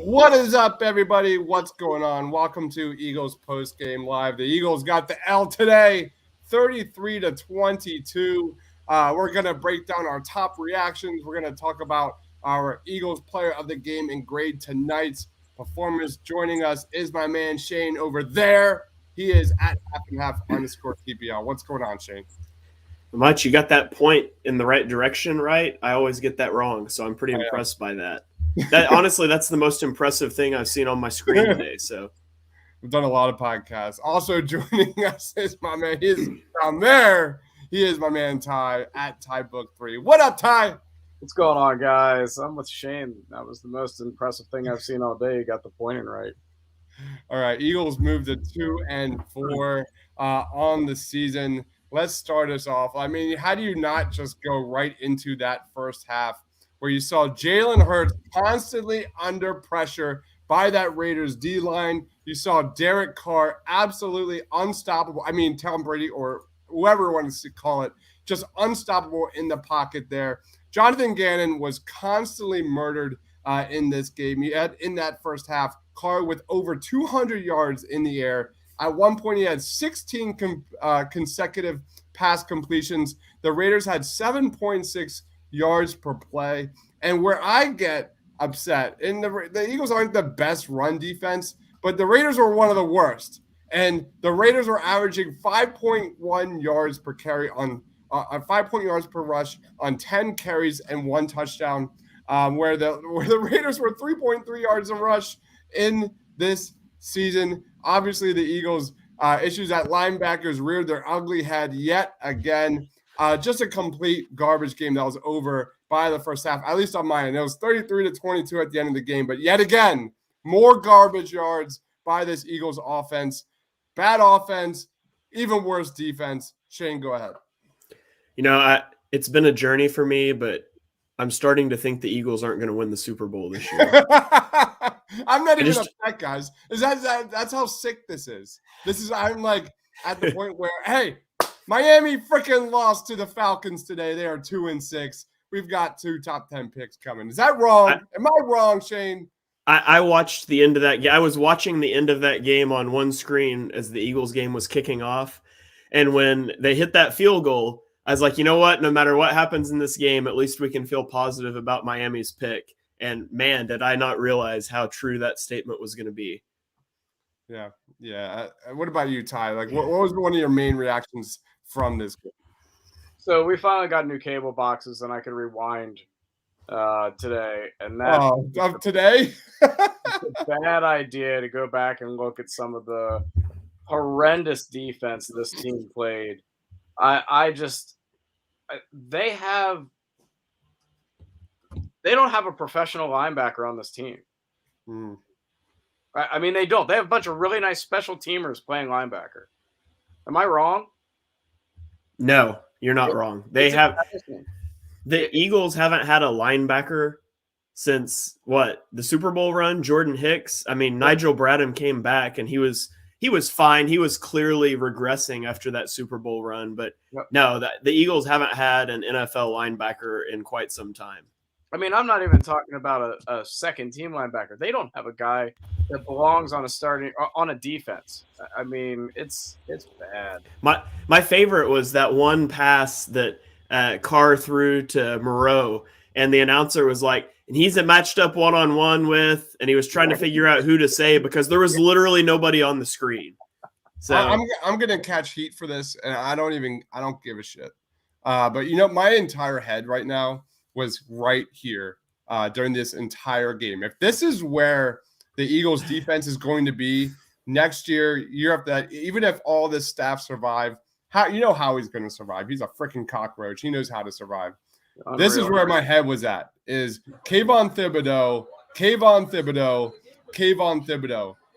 What is up, everybody? What's going on? Welcome to Eagles Post Game Live. The Eagles got the L today, 33-22. We're going to break down our top reactions. We're going to talk about our Eagles player of the game and grade tonight's performance. Joining us is my man Shane over there. He is at @half_TPL. What's going on, Shane? Much, you got that point in the right direction, right? I always get that wrong, so I'm pretty impressed by that. Honestly, that's the most impressive thing I've seen on my screen today. So we've done a lot of podcasts. Also joining us is my man. He is down there. He is my man Ty at TyBook3. What up, Ty? What's going on, guys? I'm with Shane. That was the most impressive thing I've seen all day. You got the pointing right. All right, Eagles moved to 2-4 on the season. Let's start us off. I mean, how do you not just go right into that first half where you saw Jalen Hurts constantly under pressure by that Raiders D-line? You saw Derek Carr absolutely unstoppable. I mean, Tom Brady or whoever wants to call it, just unstoppable in the pocket there. Jonathan Gannon was constantly murdered in this game. He had, in that first half, Carr with over 200 yards in the air. At one point, he had 16 consecutive pass completions. The Raiders had 7.6 yards per play. And where I get upset, and the Eagles aren't the best run defense, but the Raiders were one of the worst. And the Raiders were averaging 5.1 yards per carry on 5 yards per rush on 10 carries and 1 touchdown, where the Raiders were 3.3 yards a rush in this season. Obviously, the Eagles' issues at linebackers reared their ugly head yet again. Just a complete garbage game that was over by the first half, at least on my end. It was 33-22 at the end of the game, but yet again, more garbage yards by this Eagles offense. Bad offense, even worse defense. Shane, go ahead. You know, it's been a journey for me, but I'm starting to think the Eagles aren't going to win the Super Bowl this year. I'm not even upset, guys. That's how sick this is. I'm like at the point where, hey, Miami freaking lost to the Falcons today. They are 2-6. We've got 2 top 10 picks coming. Is that wrong? Am I wrong, Shane? I watched the end of that. I was watching the end of that game on one screen as the Eagles game was kicking off. And when they hit that field goal, I was like, you know what? No matter what happens in this game, at least we can feel positive about Miami's pick. And man, did I not realize how true that statement was going to be. Yeah. What about you, Ty? Like, what was one of your main reactions from this game? So we finally got new cable boxes, and I could rewind today. And that today? It's a bad idea to go back and look at some of the horrendous defense this team played. They don't have a professional linebacker on this team. I mean, they don't. They have a bunch of really nice special teamers playing linebacker. Am I wrong? No, you're not wrong. The Eagles haven't had a linebacker since the Super Bowl run. Jordan Hicks. I mean, Nigel Bradham came back and he was fine. He was clearly regressing after that Super Bowl run, but no, the Eagles haven't had an NFL linebacker in quite some time. I mean, I'm not even talking about a second team linebacker. They don't have a guy that belongs on a defense. I mean, it's bad. My favorite was that one pass that Carr threw to Moreau, and the announcer was like, and he's matched up one-on-one with, and he was trying to figure out who to say because there was literally nobody on the screen. So I'm gonna catch heat for this, and I don't give a shit. But you know, my entire head right now was right here during this entire game. If this is where the Eagles defense is going to be next year after that, even if all this staff survive, how he's going to survive. He's a freaking cockroach. He knows how to survive. Unreal. This is where my head was at, is Kayvon Thibodeaux.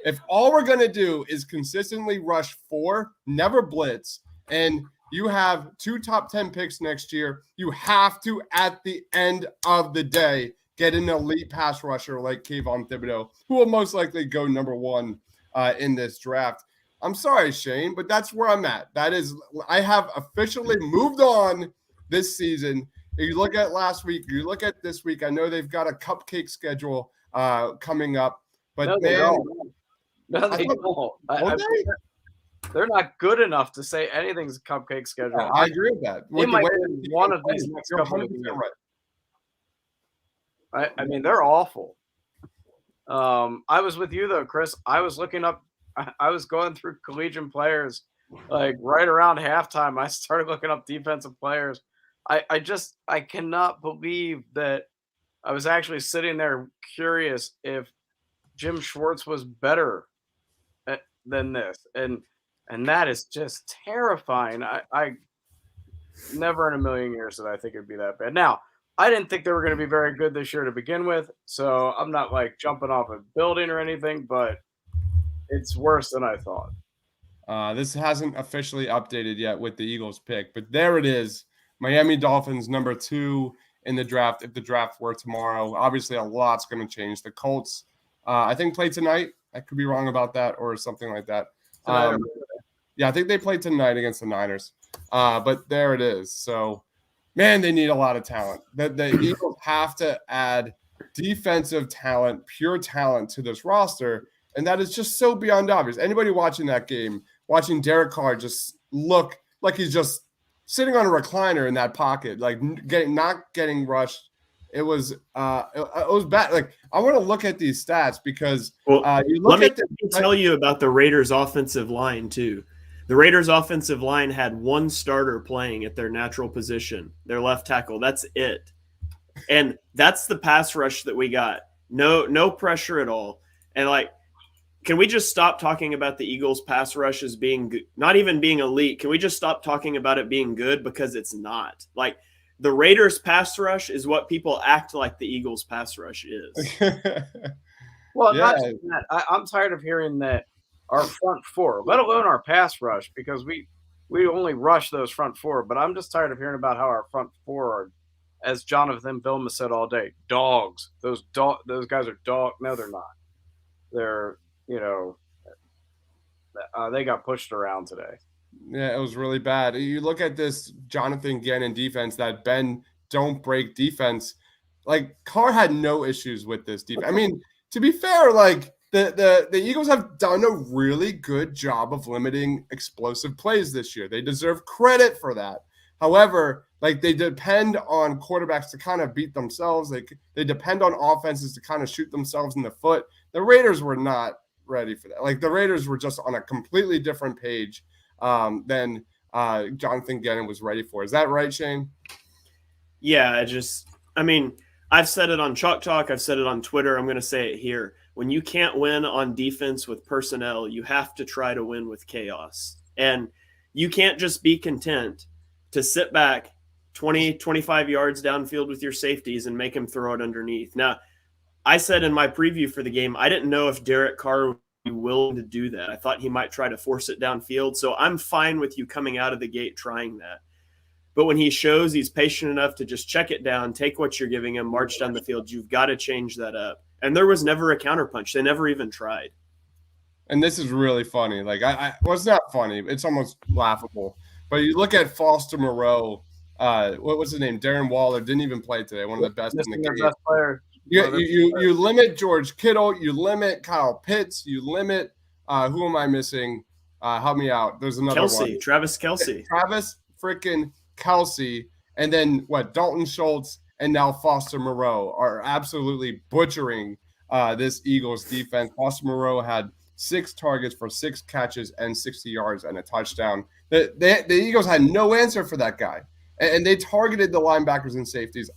If all we're going to do is consistently rush 4, never blitz, and you have 2 top 10 picks next year, you have to, at the end of the day, get an elite pass rusher like Kayvon Thibodeaux, who will most likely go number 1 in this draft. I'm sorry, Shane, but that's where I'm at. I have officially moved on this season, You look at last week, you look at this week. I know they've got a cupcake schedule coming up, but No, they don't. No, they they're not good enough to say anything's a cupcake schedule. Yeah, I agree with that. They might win one of these next couple of games. Right. I mean, they're awful. I was with you though, Chris. I was looking up. I was going through collegiate players, like right around halftime. I started looking up defensive players. I cannot believe that I was actually sitting there curious if Jim Schwartz was better than this, and that is just terrifying. I never in a million years did I think it'd be that bad. Now, I didn't think they were going to be very good this year to begin with, so I'm not like jumping off a building or anything, but it's worse than I thought. This hasn't officially updated yet with the Eagles pick, but there it is. Miami Dolphins number 2 in the draft. If the draft were tomorrow, obviously a lot's going to change. The Colts, I think, play tonight. I could be wrong about that or something like that. Yeah, I think they play tonight against the Niners. But there it is. So, man, they need a lot of talent. The Eagles have to add defensive talent, pure talent to this roster, and that is just so beyond obvious. Anybody watching that game, watching Derek Carr just look like he's just sitting on a recliner in that pocket, like not getting rushed. It was bad. Like, I want to look at these stats because you look let me tell you about the Raiders' offensive line too. The Raiders' offensive line had one starter playing at their natural position, their left tackle. That's it. And that's the pass rush that we got. No pressure at all. And like, can we just stop talking about the Eagles' pass rush as being not even being elite? Can we just stop talking about it being good, because it's not? Like, the Raiders' pass rush is what people act like the Eagles' pass rush is. Well, not just that. I'm tired of hearing that our front four, let alone our pass rush, because we only rush those front four. But I'm just tired of hearing about how our front four are, as Jonathan Vilma said all day, dogs. Those guys are dog. No, they're not. They're, they got pushed around today. Yeah, it was really bad. You look at this Jonathan Gannon defense, that bend, don't break defense. Like, Carr had no issues with this defense. I mean, to be fair, like the Eagles have done a really good job of limiting explosive plays this year. They deserve credit for that. However, like, they depend on quarterbacks to kind of beat themselves. They depend on offenses to kind of shoot themselves in the foot. The Raiders were not ready for that. Like, the Raiders were just on a completely different page than Jonathan Gannon was ready for. Is that right, Shane? Yeah, I mean, I've said it on Chalk Talk. I've said it on Twitter. I'm going to say it here. When you can't win on defense with personnel, you have to try to win with chaos. And you can't just be content to sit back 20, 25 yards downfield with your safeties and make them throw it underneath. Now, I said in my preview for the game, I didn't know if Derek Carr would be willing to do that. I thought he might try to force it downfield. So I'm fine with you coming out of the gate trying that. But when he shows he's patient enough to just check it down, take what you're giving him, march down the field, you've got to change that up. And there was never a counterpunch. They never even tried. And this is really funny. Like, well, it's not funny. It's almost laughable. But you look at Foster Moreau. What's his name? Darren Waller didn't even play today. One of the best in the game. Best player. You limit George Kittle. You limit Kyle Pitts. You limit who am I missing? Help me out. There's another one. Travis Kelce. Travis freaking Kelce. And then Dalton Schultz and now Foster Moreau are absolutely butchering this Eagles defense. Foster Moreau had 6 targets for 6 catches and 60 yards and a touchdown. The Eagles had no answer for that guy. And they targeted the linebackers and safeties.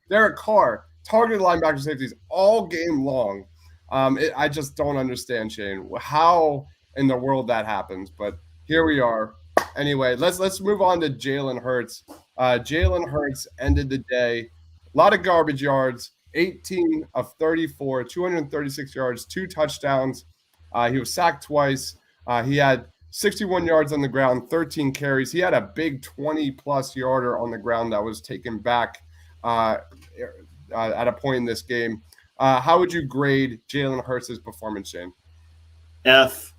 Derek Carr targeted linebackers and safeties all game long. I just don't understand, Shane, how in the world that happens. But here we are. Anyway, let's move on to Jalen Hurts. Jalen Hurts ended the day. A lot of garbage yards, 18 of 34, 236 yards, 2 touchdowns. He was sacked twice. He had 61 yards on the ground, 13 carries. He had a big 20-plus yarder on the ground that was taken back at a point in this game. How would you grade Jalen Hurts' performance, Shane? F.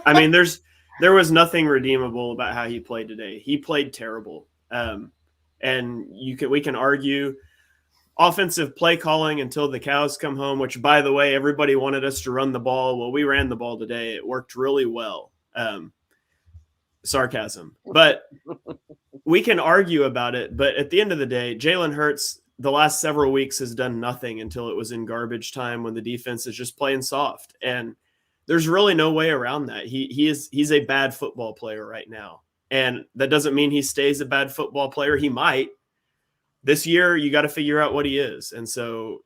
I mean, there was nothing redeemable about how he played today. He played terrible. And we can argue offensive play calling until the cows come home, which, by the way, everybody wanted us to run the ball. Well, we ran the ball today. It worked really well. Sarcasm. But we can argue about it. But at the end of the day, Jalen Hurts, the last several weeks, has done nothing until it was in garbage time when the defense is just playing soft. And there's really no way around that. He's a bad football player right now. And that doesn't mean he stays a bad football player. He might. This year, you got to figure out what he is. And so,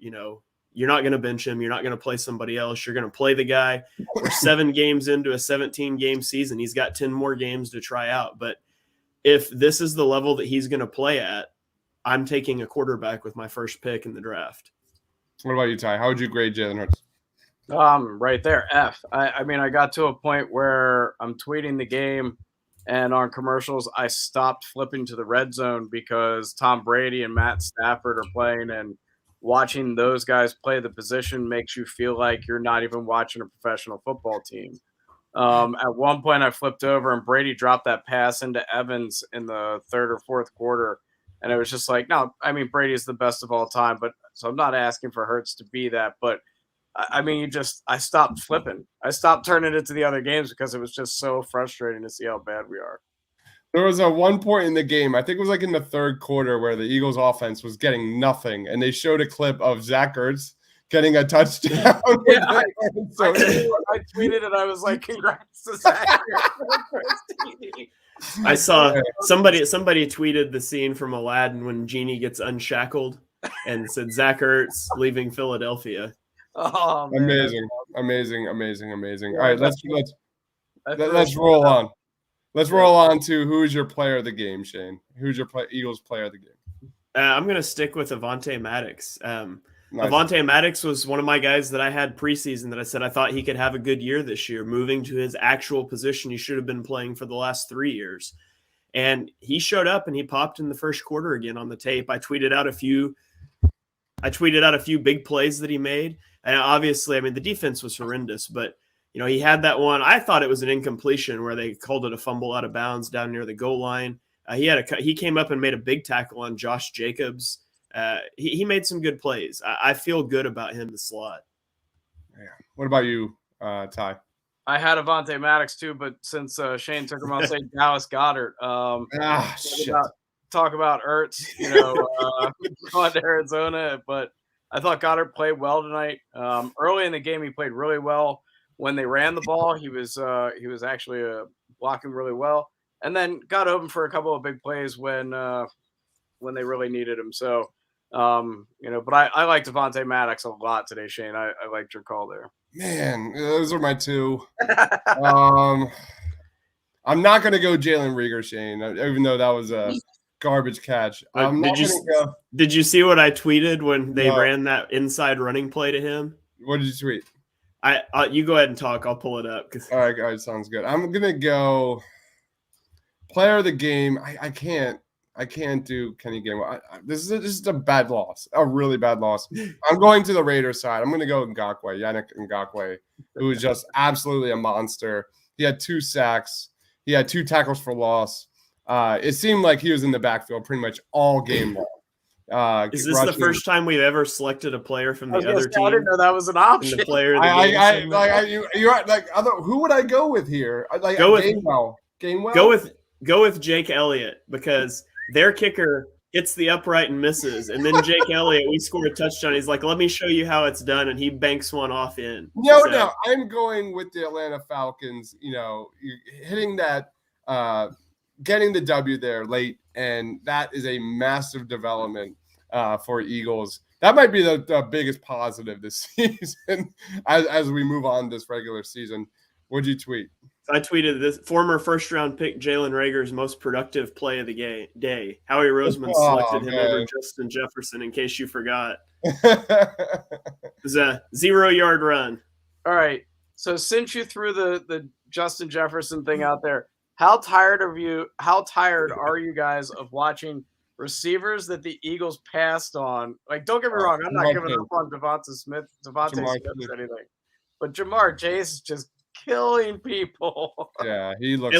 you're not going to bench him. You're not going to play somebody else. You're going to play the guy. We're 7 games into a 17-game season. He's got 10 more games to try out. But if this is the level that he's going to play at, I'm taking a quarterback with my first pick in the draft. What about you, Ty? How would you grade Jalen Hurts? Right there, F. I mean, I got to a point where I'm tweeting the game, and on commercials, I stopped flipping to the red zone because Tom Brady and Matt Stafford are playing, and watching those guys play the position makes you feel like you're not even watching a professional football team. At one point, I flipped over, and Brady dropped that pass into Evans in the third or fourth quarter, and it was just like, no, I mean, Brady is the best of all time, but so I'm not asking for Hurts to be that, but I mean, I stopped flipping. I stopped turning it to the other games because it was just so frustrating to see how bad we are. There was a one point in the game, I think it was like in the third quarter, where the Eagles offense was getting nothing, and they showed a clip of Zach Ertz getting a touchdown. Yeah, I tweeted and I was like, congrats to Zach Ertz. I saw somebody tweeted the scene from Aladdin when Genie gets unshackled and said Zach Ertz leaving Philadelphia. Oh, amazing. All right, let's roll on. Let's roll on to who's your player of the game, Shane. Who's your Eagles player of the game? I'm going to stick with Avonte Maddox. Nice. Avonte Maddox was one of my guys that I had preseason that I said I thought he could have a good year this year, moving to his actual position he should have been playing for the last 3 years. And he showed up and he popped in the first quarter again on the tape. I tweeted out a few big plays that he made. And obviously, I mean, the defense was horrendous, but he had that one. I thought it was an incompletion where they called it a fumble out of bounds down near the goal line. He came up and made a big tackle on Josh Jacobs. He made some good plays. I feel good about him in the slot. Yeah. What about you, Ty? I had Avonte Maddox too, but since Shane took him, I'll say Dallas Goedert. Talk about Ertz, going to Arizona, but I thought Goddard played well tonight. Early in the game, he played really well. When they ran the ball, he was actually blocking really well, and then got open for a couple of big plays when they really needed him. So, but I liked Avonte Maddox a lot today, Shane. I liked your call there. Man, those are my two. I'm not going to go Jalen Reagor, Shane, even though that was a garbage catch. Did you see what I tweeted when they ran that inside running play to him? What did you tweet? You go ahead and talk. I'll pull it up. All right, sounds good. I'm going to go player of the game. I can't do Kenny Gainwell. This is a bad loss, a really bad loss. I'm going to the Raiders side. I'm going to go Yannick Ngakoue, who is just absolutely a monster. He had 2 sacks. He had 2 tackles for loss. It seemed like he was in the backfield pretty much all game long. Is this the first time we've ever selected a player from the other team? I didn't know that was an option. The player of the game. Who would I go with here? Gainwell. Go with Jake Elliott because their kicker hits the upright and misses, and then Jake Elliott, we score a touchdown. He's like, "Let me show you how it's done," and he banks one off in. No, I'm going with the Atlanta Falcons. Hitting that, getting the W there late. And that is a massive development for Eagles. That might be the biggest positive this season as we move on this regular season. What'd you tweet? I tweeted this former first-round pick Jalen Reagor's most productive play of the day. Howie Roseman selected him over Justin Jefferson, in case you forgot. It was a 0-yard run. All right. So since you threw the Justin Jefferson thing out there, How tired are you guys of watching receivers that the Eagles passed on? Like, don't get me wrong, I'm not giving up on Devontae Smith or anything, but Jamar Chase is just killing people. Yeah, he looks.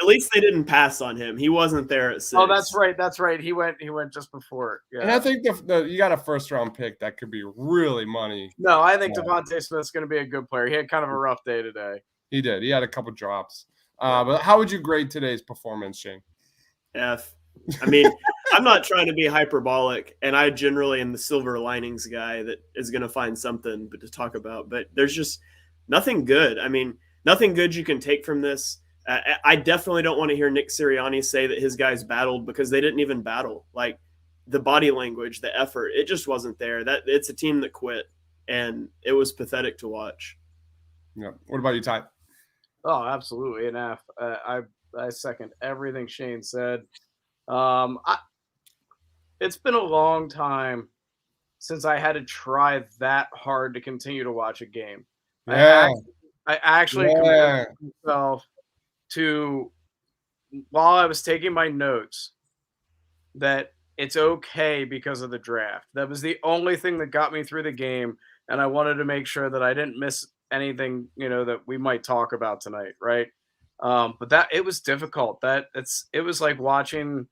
At least they didn't pass on him. He wasn't there at 6. Oh, that's right. That's right. He went just before. Yeah. And I think you got a first round pick that could be really money. No, I think Devontae Smith's going to be a good player. He had kind of a rough day today. He did. He had a couple drops. But how would you grade today's performance, Shane? F. I mean, I'm not trying to be hyperbolic, and I generally am the silver linings guy that is going to find something to talk about. But there's just nothing good. I mean, nothing good you can take from this. I definitely don't want to hear Nick Sirianni say that his guys battled, because they didn't even battle. Like, the body language, the effort, it just wasn't there. It's a team that quit, and it was pathetic to watch. Yeah. What about you, Ty? Oh, absolutely an F. I second everything Shane said. It's been a long time since I had to try that hard to continue to watch a game. Yeah. I actually committed myself to, while I was taking my notes, that it's okay because of the draft. That was the only thing that got me through the game, and I wanted to make sure that I didn't miss anything, that we might talk about tonight, right? But that it was difficult. It was like watching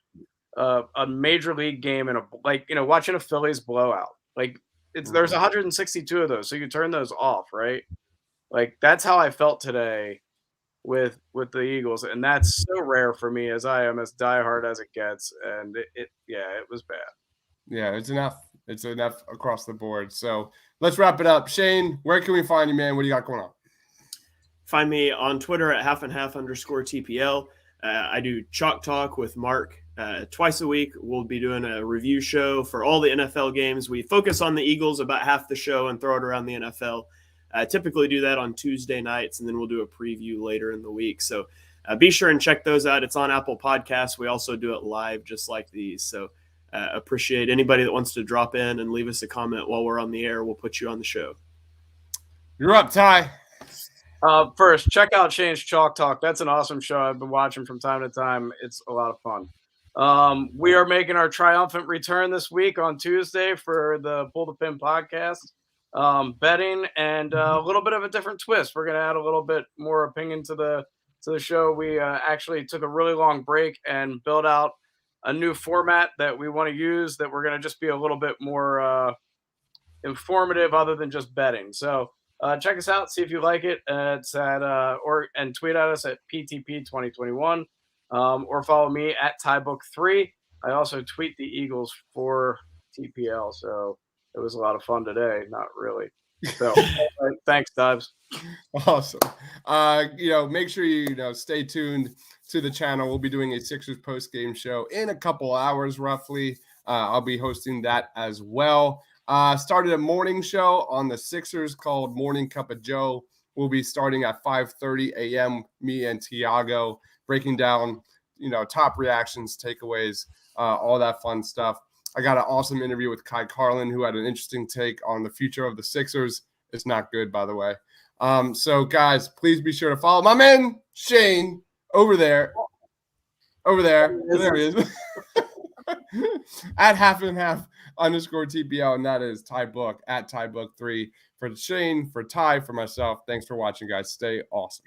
a major league game watching a Phillies blowout. Like, there's 162 of those, so you turn those off, right? Like, that's how I felt today with the Eagles, and that's so rare for me, as I am as diehard as it gets. And it was bad. Yeah, it's enough. It's enough across the board. So let's wrap it up. Shane, where can we find you, man? What do you got going on? Find me on Twitter at @halfandhalf_TPL. I do Chalk Talk with Mark twice a week. We'll be doing a review show for all the NFL games. We focus on the Eagles about half the show and throw it around the NFL. I typically do that on Tuesday nights, and then we'll do a preview later in the week. So be sure and check those out. It's on Apple Podcasts. We also do it live just like these. So appreciate anybody that wants to drop in and leave us a comment while we're on the air. We'll put you on the show. You're up, Ty. First, check out Shane's Chalk Talk. That's an awesome show. I've been watching from time to time. It's a lot of fun. We are making our triumphant return this week on Tuesday for the Pull the Pin podcast. Betting and a little bit of a different twist. We're going to add a little bit more opinion to the show. We actually took a really long break and built out a new format that we want to use, that we're going to just be a little bit more informative other than just betting. So check us out, see if you like it. It's at and tweet at us at PTP 2021 or follow me at TieBook3. I also tweet the Eagles for TPL. So it was a lot of fun today. Not really. So thanks, Dubs. Awesome. Make sure you stay tuned to the channel. We'll be doing a Sixers post-game show in a couple hours, roughly. I'll be hosting that as well. Started a morning show on the Sixers called Morning Cup of Joe. We'll be starting at 5:30 a.m. Me and Tiago breaking down, top reactions, takeaways, all that fun stuff. I got an awesome interview with Kai Carlin, who had an interesting take on the future of the Sixers. It's not good, by the way. So, guys, please be sure to follow my man, Shane, over there. There he is. At @halfandhalf_TPL, and that is Ty Book at TieBook3 for Shane, for Ty, for myself. Thanks for watching, guys. Stay awesome.